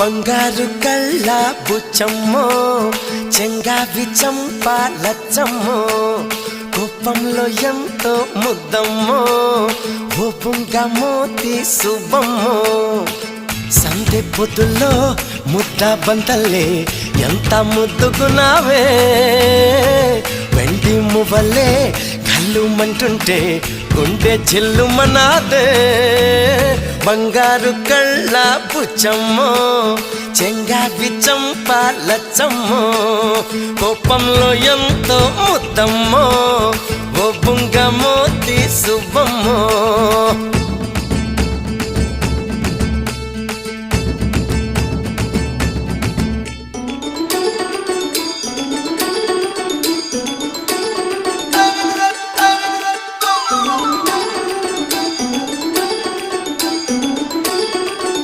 బంగారు కళ్ళ బుచ్చమ్మో చెంగావి చంపాలచ్చమ్మో కోపంలో ఎంతో ముద్దమ్మో ఓపుంగా మోతి శుభమ్మో సందె పొద్దుల్లో ముద్ద బంతల్లే ఎంత ముద్దుకున్నావే వెండి మువ్వలే కళ్ళు మంటుంటే గుండె చిల్లుమనాదే బంగారు కళ్ళ బుచ్చమ్మో చెంగావి చంపాలచ్చమ్మో కోపంలో ఎంతో ముద్దమ్మో ఓ బుంగ మోతి శుభమ్మో